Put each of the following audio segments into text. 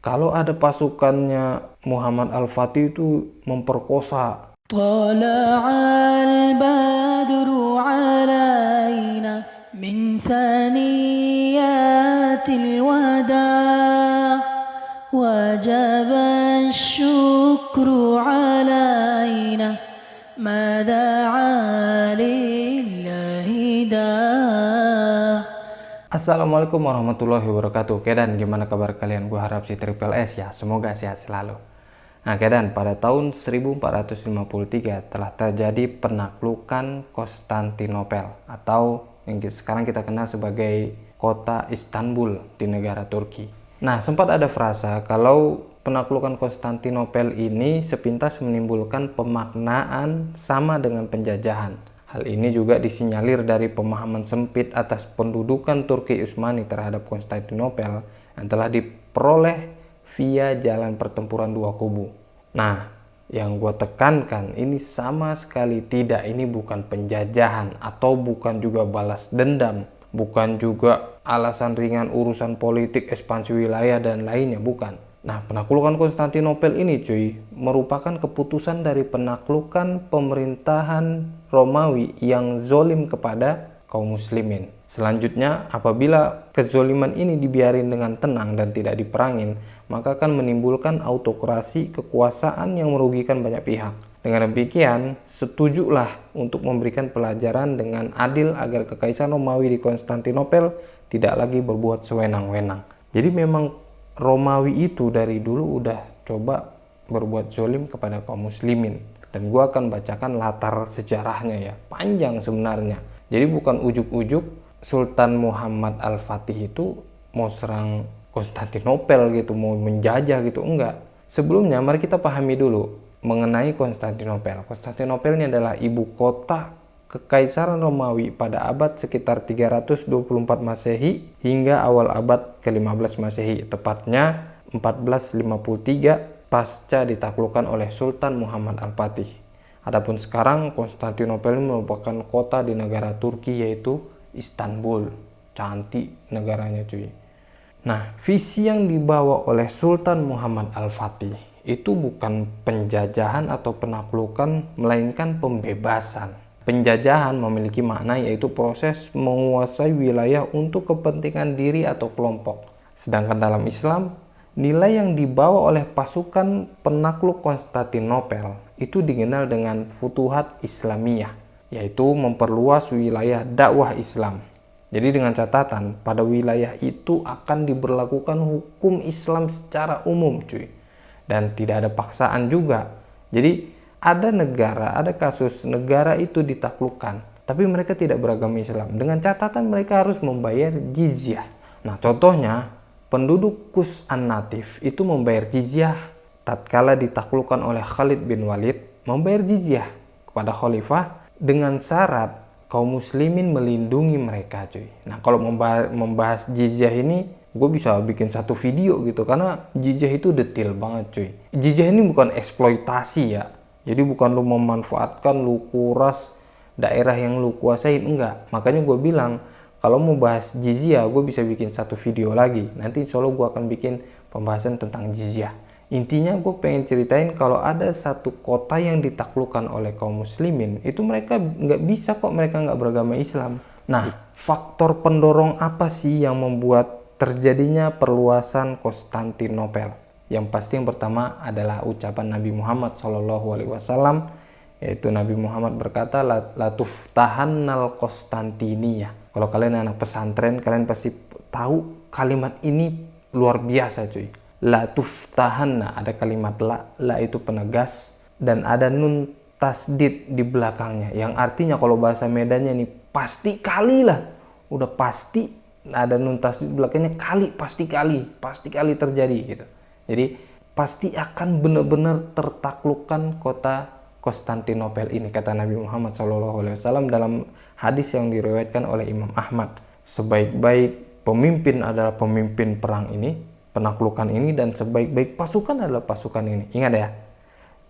kalau ada pasukannya Muhammad Al-Fatih itu memperkosa. طلع البدر علينا من ثنيات الوداع وجب الشكر علينا ما دعا لله داع. Assalamualaikum warahmatullahi wabarakatuh. Oke dan gimana kabar kalian? Gue harap si Triple S ya, semoga sehat selalu. Nah dan pada tahun 1453 telah terjadi penaklukan Konstantinopel atau yang sekarang kita kenal sebagai kota Istanbul di negara Turki. Nah sempat ada frasa kalau penaklukan Konstantinopel ini sepintas menimbulkan pemaknaan sama dengan penjajahan. Hal ini juga disinyalir dari pemahaman sempit atas pendudukan Turki Utsmani terhadap Konstantinopel yang telah diperoleh via jalan pertempuran dua kubu. Nah, yang gue tekankan ini sama sekali tidak, ini bukan penjajahan atau bukan juga balas dendam, bukan juga alasan ringan urusan politik, ekspansi wilayah dan lainnya, bukan. Nah, penaklukan Konstantinopel ini cuy merupakan keputusan dari penaklukan pemerintahan Romawi yang zolim kepada kaum muslimin. Selanjutnya, apabila kezoliman ini dibiarin dengan tenang dan tidak diperangin, maka akan menimbulkan autokrasi kekuasaan yang merugikan banyak pihak. Dengan demikian, setujulah untuk memberikan pelajaran dengan adil agar kekaisaran Romawi di Konstantinopel tidak lagi berbuat sewenang-wenang. Jadi memang Romawi itu dari dulu udah coba berbuat zolim kepada kaum muslimin. Dan gua akan bacakan latar sejarahnya ya, panjang sebenarnya. Jadi bukan ujuk-ujuk Sultan Muhammad Al-Fatih itu mau serang Konstantinopel gitu, mau menjajah gitu, enggak. Sebelumnya mari kita pahami dulu mengenai Konstantinopel. Konstantinopel ini adalah ibu kota Kekaisaran Romawi pada abad sekitar 324 Masehi hingga awal abad ke-15 Masehi, tepatnya 1453 pasca ditaklukkan oleh Sultan Muhammad Al-Fatih. Adapun sekarang Konstantinopel merupakan kota di negara Turki yaitu Istanbul. Cantik negaranya cuy. Nah, visi yang dibawa oleh Sultan Muhammad Al-Fatih itu bukan penjajahan atau penaklukan, melainkan pembebasan. Penjajahan memiliki makna yaitu proses menguasai wilayah untuk kepentingan diri atau kelompok. Sedangkan dalam Islam, nilai yang dibawa oleh pasukan penakluk Konstantinopel itu dikenal dengan Futuhat Islamiyah, yaitu memperluas wilayah dakwah Islam. Jadi dengan catatan pada wilayah itu akan diberlakukan hukum Islam secara umum cuy. Dan tidak ada paksaan juga. Jadi ada negara, ada kasus negara itu ditaklukkan, tapi mereka tidak beragama Islam. Dengan catatan mereka harus membayar jizyah. Nah contohnya penduduk Kus An-Natif itu membayar jizyah tatkala ditaklukkan oleh Khalid bin Walid, membayar jizyah kepada khalifah dengan syarat kaum muslimin melindungi mereka cuy. Nah kalau membahas jizyah ini gue bisa bikin satu video gitu, karena jizyah itu detail banget cuy. Jizyah ini bukan eksploitasi ya, jadi bukan lu memanfaatkan, lu kuras daerah yang lu kuasain, enggak. Makanya gue bilang kalau mau bahas jizyah gue bisa bikin satu video lagi, nanti insya Allah gue akan bikin pembahasan tentang jizyah. Intinya gue pengen ceritain kalau ada satu kota yang ditaklukkan oleh kaum muslimin, itu mereka nggak bisa kok, mereka nggak beragama Islam. Nah, faktor pendorong apa sih yang membuat terjadinya perluasan Konstantinopel? Yang pasti yang pertama adalah ucapan Nabi Muhammad SAW, yaitu Nabi Muhammad berkata, "Latuftahannal Konstantiniyah." Kalau kalian anak pesantren, kalian pasti tahu kalimat ini luar biasa cuy. La tuftahanna, ada kalimat la itu penegas dan ada nun tasdid di belakangnya yang artinya kalau bahasa Medannya ini pasti kali lah, udah pasti ada nun tasdid di belakangnya, kali, pasti kali terjadi gitu. Jadi pasti akan benar-benar tertaklukkan kota Konstantinopel ini, kata Nabi Muhammad SAW dalam hadis yang diriwayatkan oleh Imam Ahmad. Sebaik-baik pemimpin adalah pemimpin perang ini, penaklukan ini, dan sebaik-baik pasukan adalah pasukan ini. Ingat ya,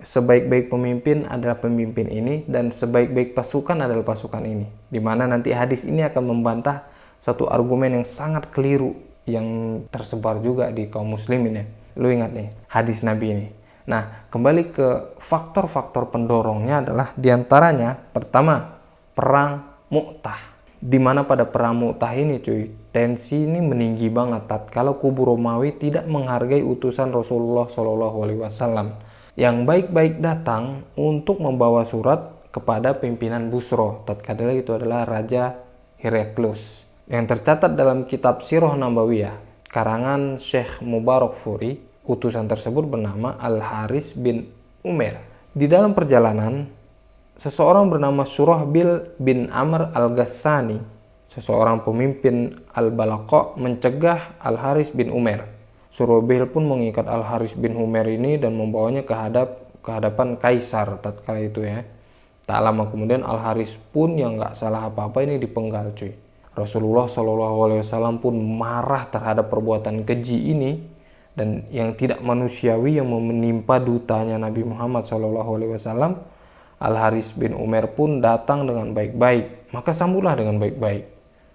sebaik-baik pemimpin adalah pemimpin ini dan sebaik-baik pasukan adalah pasukan ini. Dimana nanti hadis ini akan membantah satu argumen yang sangat keliru yang tersebar juga di kaum muslimin ya. Lu ingat nih hadis Nabi ini. Nah, kembali ke faktor-faktor pendorongnya adalah diantaranya pertama, perang Mu'tah. Dimana pada perang Mu'tah ini cuy, tensi ini meninggi banget tatkala kubu Romawi tidak menghargai utusan Rasulullah SAW yang baik-baik datang untuk membawa surat kepada pimpinan Busro. Tatkala itu adalah Raja Heraklius. Yang tercatat dalam kitab Sirah Nabawiyah karangan Syekh Mubarakfuri, utusan tersebut bernama Al-Haris bin Umair. Di dalam perjalanan, seseorang bernama Surahbil bin Amr Al-Ghassani, seseorang pemimpin Al-Balaqa, mencegah Al-Haris bin Umair. Surahbil pun mengikat Al-Haris bin Umair ini dan membawanya ke hadapan Kaisar tatkala itu ya. Tak lama kemudian Al-Haris pun yang nggak salah apa-apa ini dipenggal cuy. Rasulullah SAW pun marah terhadap perbuatan keji ini dan yang tidak manusiawi yang menimpa dutanya Nabi Muhammad SAW. Al-Haris bin Umair pun datang dengan baik-baik, maka sambutlah dengan baik-baik.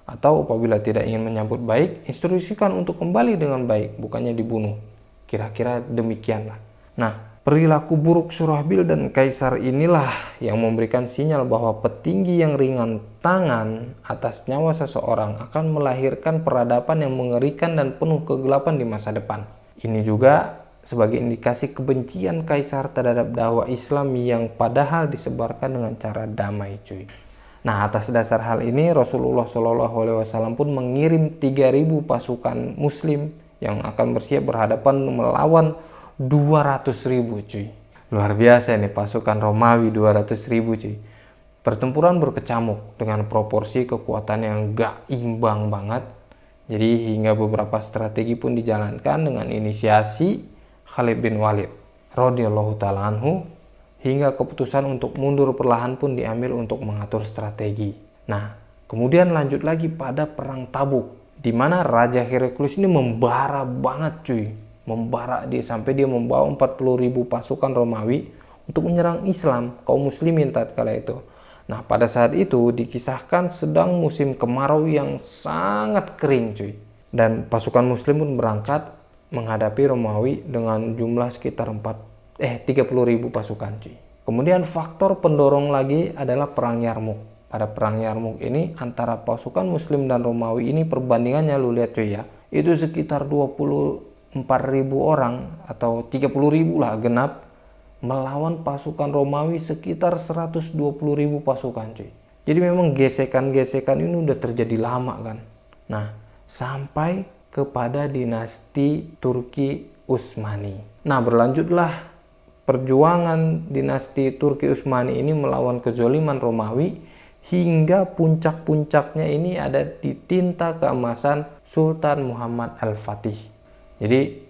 Atau apabila tidak ingin menyambut baik, instruksikan untuk kembali dengan baik, bukannya dibunuh. Kira-kira demikianlah. Nah, perilaku buruk Surahbil dan Kaisar inilah yang memberikan sinyal bahwa petinggi yang ringan tangan atas nyawa seseorang akan melahirkan peradaban yang mengerikan dan penuh kegelapan di masa depan. Ini juga sebagai indikasi kebencian Kaisar terhadap dakwah Islam yang padahal disebarkan dengan cara damai cuy. Nah, atas dasar hal ini Rasulullah SAW pun mengirim 3.000 pasukan muslim yang akan bersiap berhadapan melawan 200.000 cuy. Luar biasa nih pasukan Romawi 200.000 cuy. Pertempuran berkecamuk dengan proporsi kekuatan yang gak imbang banget. Jadi hingga beberapa strategi pun dijalankan dengan inisiasi Khalid bin Walid radhiyallahu ta'ala anhu, hingga keputusan untuk mundur perlahan pun diambil untuk mengatur strategi. Nah, kemudian lanjut lagi pada perang Tabuk, di mana Raja Heraklius ini membara banget cuy. Membara dia sampai dia membawa 40.000 pasukan Romawi untuk menyerang Islam, kaum muslimin tatkala itu. Nah, pada saat itu dikisahkan sedang musim kemarau yang sangat kering cuy. Dan pasukan muslim pun berangkat menghadapi Romawi dengan jumlah sekitar 30.000 pasukan cuy. Kemudian faktor pendorong lagi adalah perang Yarmuk. Pada perang Yarmuk ini antara pasukan muslim dan Romawi ini perbandingannya lu lihat cuy ya. Itu sekitar 24.000 orang atau 30.000 lah genap melawan pasukan Romawi sekitar 120.000 pasukan cuy. Jadi memang gesekan-gesekan ini udah terjadi lama kan. Nah, sampai kepada dinasti Turki Utsmani. Nah, berlanjutlah perjuangan dinasti Turki Utsmani ini melawan kezoliman Romawi hingga puncak-puncaknya ini ada di tinta keemasan Sultan Muhammad Al-Fatih. Jadi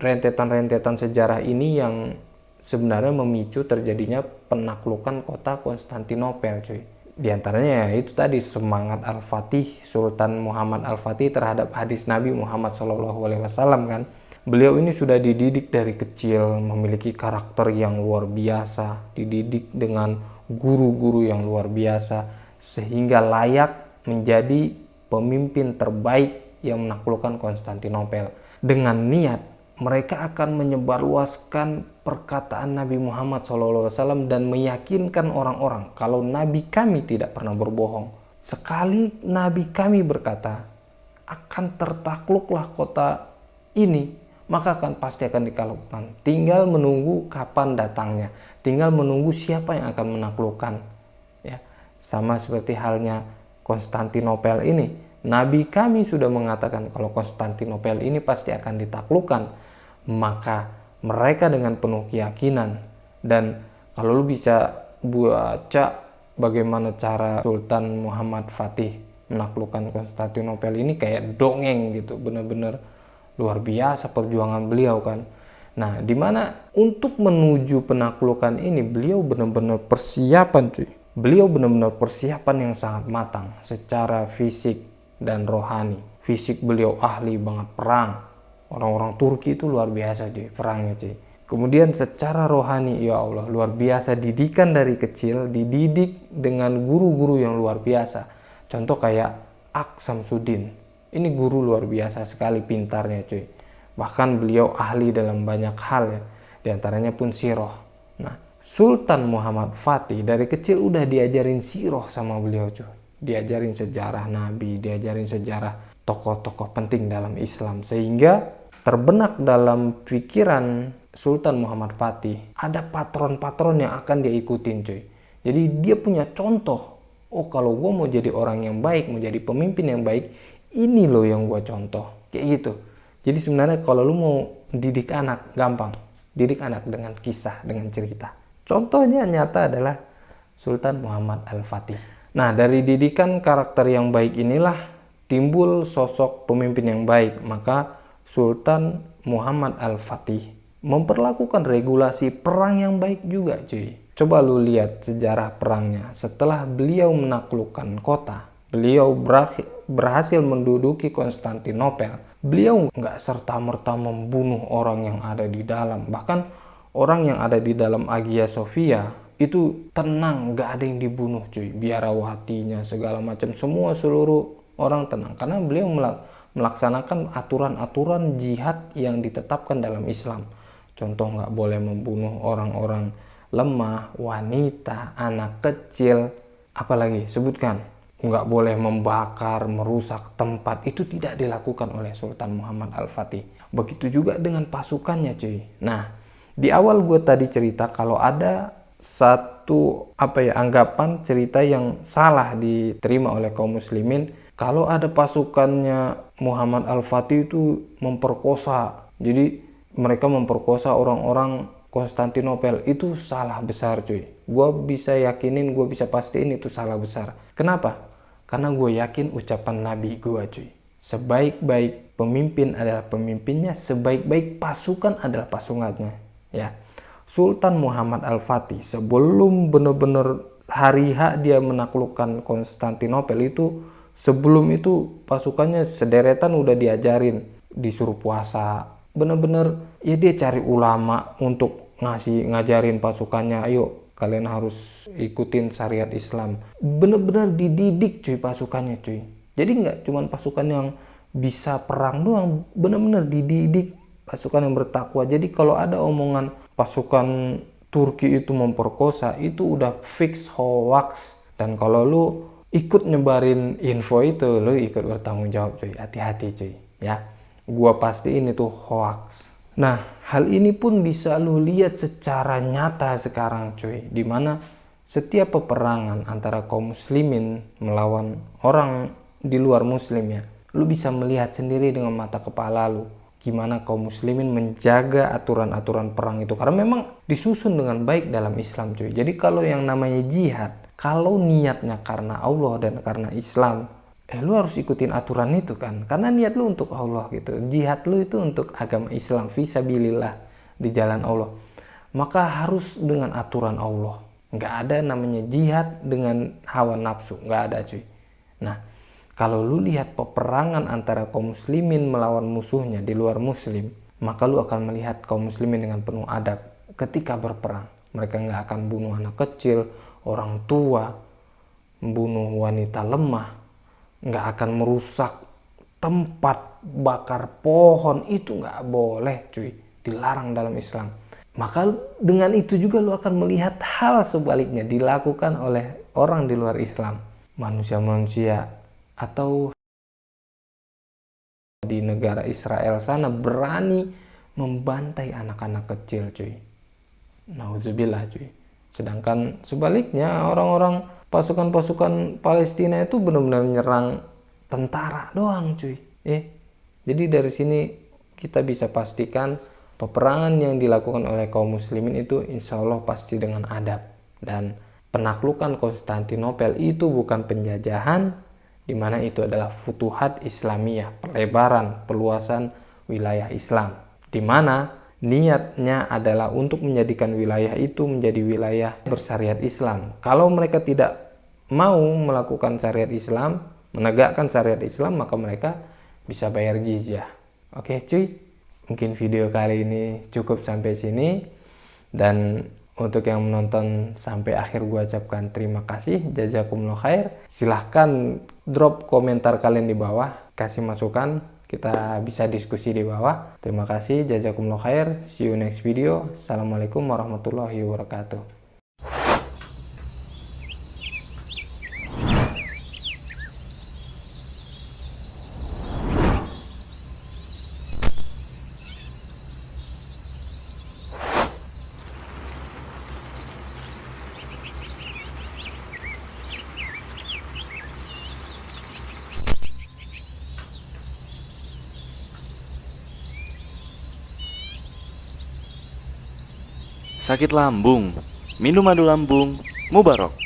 rentetan-rentetan sejarah ini yang sebenarnya memicu terjadinya penaklukan kota Konstantinopel cuy. Di antaranya ya itu tadi semangat Al-Fatih, Sultan Muhammad Al-Fatih terhadap hadis Nabi Muhammad SAW kan. Beliau ini sudah dididik dari kecil, memiliki karakter yang luar biasa, dididik dengan guru-guru yang luar biasa, sehingga layak menjadi pemimpin terbaik yang menaklukkan Konstantinopel. Dengan niat mereka akan menyebarluaskan perkataan Nabi Muhammad SAW dan meyakinkan orang-orang kalau Nabi kami tidak pernah berbohong. Sekali Nabi kami berkata, akan tertakluklah kota ini, maka pasti akan ditaklukkan. Tinggal menunggu kapan datangnya, tinggal menunggu siapa yang akan menaklukkan. Ya, sama seperti halnya Konstantinopel ini. Nabi kami sudah mengatakan kalau Konstantinopel ini pasti akan ditaklukkan. Maka mereka dengan penuh keyakinan, dan kalau lu bisa baca bagaimana cara Sultan Muhammad Fatih menaklukkan Konstantinopel ini kayak dongeng gitu, bener-bener luar biasa perjuangan beliau kan. Nah, dimana untuk menuju penaklukan ini beliau benar-benar persiapan cuy. Beliau benar-benar persiapan yang sangat matang secara fisik dan rohani. Fisik beliau ahli banget perang. Orang-orang Turki itu luar biasa cuy perangnya cuy. Kemudian secara rohani ya Allah luar biasa, didikan dari kecil, dididik dengan guru-guru yang luar biasa. Contoh kayak Ak Samsudin. Ini guru luar biasa sekali pintarnya cuy. Bahkan beliau ahli dalam banyak hal ya, diantaranya pun sirah. Nah, Sultan Muhammad Fatih dari kecil udah diajarin sirah sama beliau cuy. Diajarin sejarah Nabi, diajarin sejarah tokoh-tokoh penting dalam Islam. Sehingga terbenak dalam pikiran Sultan Muhammad Fatih ada patron-patron yang akan dia ikutin cuy. Jadi dia punya contoh. Oh, kalau gue mau jadi orang yang baik, mau jadi pemimpin yang baik, ini loh yang gue contoh. Kayak gitu. Jadi sebenarnya kalau lu mau didik anak, gampang. Didik anak dengan kisah, dengan cerita. Contohnya nyata adalah Sultan Muhammad Al-Fatih. Nah, dari didikan karakter yang baik inilah timbul sosok pemimpin yang baik. Maka Sultan Muhammad Al-Fatih memperlakukan regulasi perang yang baik juga cuy. Coba lu lihat sejarah perangnya. Setelah beliau menaklukkan kota, beliau berhasil menduduki Konstantinopel. Beliau nggak serta-merta membunuh orang yang ada di dalam. Bahkan orang yang ada di dalam Hagia Sophia itu tenang, nggak ada yang dibunuh cuy. Biarawatinya segala macam, semua seluruh orang tenang. Karena beliau melaksanakan aturan-aturan jihad yang ditetapkan dalam Islam. Contoh, nggak boleh membunuh orang-orang lemah, wanita, anak kecil, apalagi sebutkan. Nggak boleh membakar, merusak tempat. Itu tidak dilakukan oleh Sultan Muhammad Al-Fatih. Begitu juga dengan pasukannya cuy. Nah, di awal gue tadi cerita kalau ada satu anggapan cerita yang salah diterima oleh kaum muslimin, kalau ada pasukannya Muhammad Al-Fatih itu memperkosa. Jadi mereka memperkosa orang-orang Konstantinopel, itu salah besar cuy. Gue bisa yakinin, gue bisa pastiin itu salah besar. Kenapa? Karena gue yakin ucapan Nabi gue cuy. Sebaik-baik pemimpin adalah pemimpinnya, sebaik-baik pasukan adalah pasukannya. Ya, Sultan Muhammad Al-Fatih sebelum benar-benar hari H dia menaklukkan Konstantinopel itu, sebelum itu pasukannya sederetan udah diajarin, disuruh puasa. Bener-bener ya dia cari ulama untuk ngajarin pasukannya, ayo kalian harus ikutin syariat Islam. Bener-bener dididik cuy pasukannya cuy. Jadi nggak cuman pasukan yang bisa perang doang, bener-bener dididik pasukan yang bertakwa. Jadi kalau ada omongan pasukan Turki itu memperkosa, itu udah fix hoax. Dan kalau lu ikut nyebarin info itu, lu ikut bertanggung jawab cuy. Hati-hati cuy ya. Gua pastiin itu hoax. Nah, hal ini pun bisa lu lihat secara nyata sekarang cuy, dimana setiap peperangan antara kaum muslimin melawan orang di luar muslim ya, lu bisa melihat sendiri dengan mata kepala lu gimana kaum muslimin menjaga aturan-aturan perang itu, karena memang disusun dengan baik dalam Islam cuy. Jadi kalau yang namanya jihad, kalau niatnya karena Allah dan karena Islam, lu harus ikutin aturan itu kan, karena niat lu untuk Allah gitu. Jihad lu itu untuk agama Islam, fisabilillah, di jalan Allah, maka harus dengan aturan Allah. Nggak ada namanya jihad dengan hawa nafsu, nggak ada cuy. Nah, kalau lu lihat peperangan antara kaum muslimin melawan musuhnya di luar muslim, maka lu akan melihat kaum muslimin dengan penuh adab ketika berperang. Mereka nggak akan bunuh anak kecil, orang tua, membunuh wanita lemah, nggak akan merusak tempat, bakar pohon, itu nggak boleh cuy, dilarang dalam Islam. Maka dengan itu juga lu akan melihat hal sebaliknya dilakukan oleh orang di luar Islam, manusia-manusia atau di negara Israel sana berani membantai anak-anak kecil cuy. Nauzubillah cuy. Sedangkan sebaliknya orang-orang pasukan-pasukan Palestina itu benar-benar nyerang tentara doang cuy. Jadi dari sini kita bisa pastikan peperangan yang dilakukan oleh kaum muslimin itu insya Allah pasti dengan adab. Dan penaklukan Konstantinopel itu bukan penjajahan, dimana itu adalah futuhat Islamiyah, pelebaran, perluasan wilayah Islam, dimana niatnya adalah untuk menjadikan wilayah itu menjadi wilayah bersyariat Islam. Kalau mereka tidak mau melakukan syariat Islam, menegakkan syariat Islam, maka mereka bisa bayar jizyah. Oke cuy, mungkin video kali ini cukup sampai sini. Dan untuk yang menonton sampai akhir, gua ucapkan terima kasih, jazakumullah khair. Silahkan drop komentar kalian di bawah, kasih masukan kita bisa diskusi di bawah. Terima kasih, jazakumullah khair. See you next video. Assalamualaikum warahmatullahi wabarakatuh. Sakit lambung, minum madu lambung, mubarok.